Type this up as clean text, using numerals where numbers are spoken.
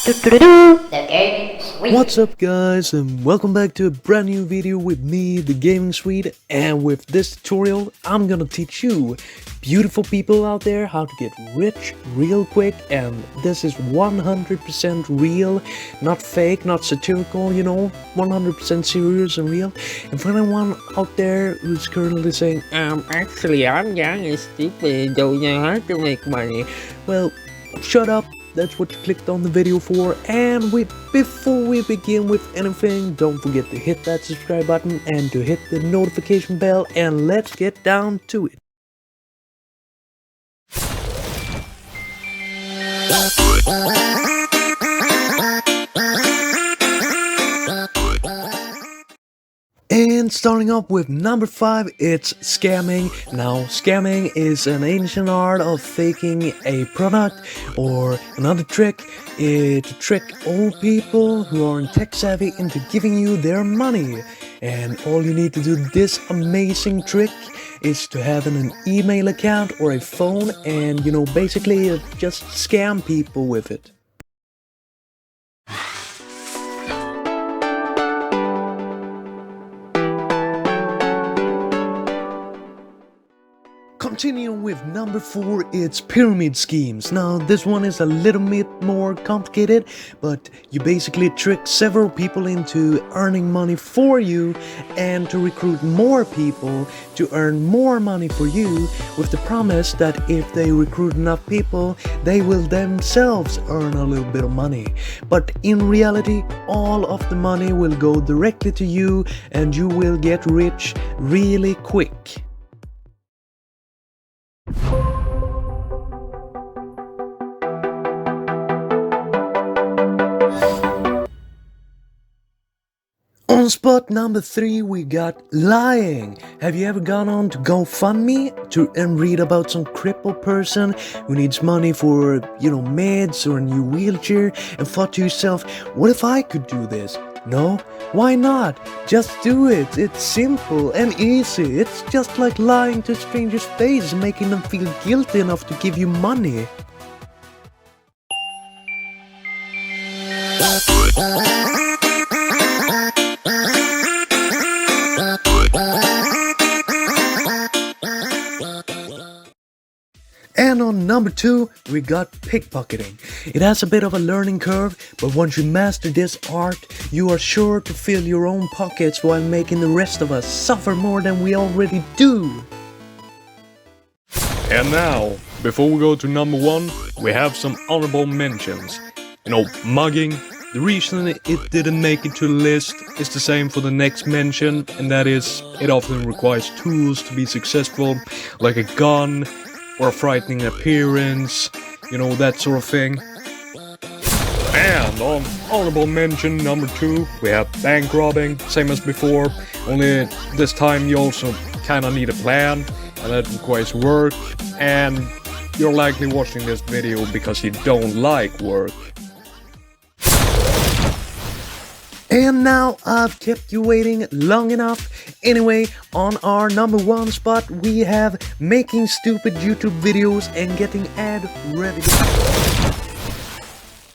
The Gaming Suite. What's up guys, and welcome back to a brand new video with me, the Gaming Suite. And with this tutorial I'm gonna teach you beautiful people out there how to get rich real quick. And this is 100% real, not fake, not satirical, 100% serious and real. And for anyone out there who's currently saying, actually I'm young and stupid, don't know how to make money, well, shut up. That's what you clicked on the video for. And before we begin with anything, don't forget to hit that subscribe button and to hit the notification bell, and let's get down to it. And starting up with number 5, it's scamming. Now, scamming is an ancient art of faking a product, or another trick is to trick old people who aren't tech savvy into giving you their money. And all you need to do this amazing trick is to have an email account or a phone, and basically just scam people with it. Continuing with number 4, it's pyramid schemes. Now this one is a little bit more complicated, but you basically trick several people into earning money for you and to recruit more people to earn more money for you, with the promise that if they recruit enough people, they will themselves earn a little bit of money. But in reality, all of the money will go directly to you and you will get rich really quick. On spot number 3, we got lying. Have you ever gone on to GoFundMe and read about some crippled person who needs money for, meds or a new wheelchair, and thought to yourself, what if I could do this? No? Why not? Just do it. It's simple and easy. It's just like lying to a stranger's face and making them feel guilty enough to give you money. And on number 2, we got pickpocketing. It has a bit of a learning curve, but once you master this art, you are sure to fill your own pockets while making the rest of us suffer more than we already do. And now, before we go to number 1, we have some honorable mentions. Mugging. The reason it didn't make it to the list is the same for the next mention, and that is, it often requires tools to be successful, like a gun, or a frightening appearance, that sort of thing. And on honorable mention number 2, we have bank robbing, same as before, only this time you also kinda need a plan, and that requires work, and you're likely watching this video because you don't like work. And now I've kept you waiting long enough. Anyway, on our number 1 spot, we have making stupid YouTube videos and getting ad revenue.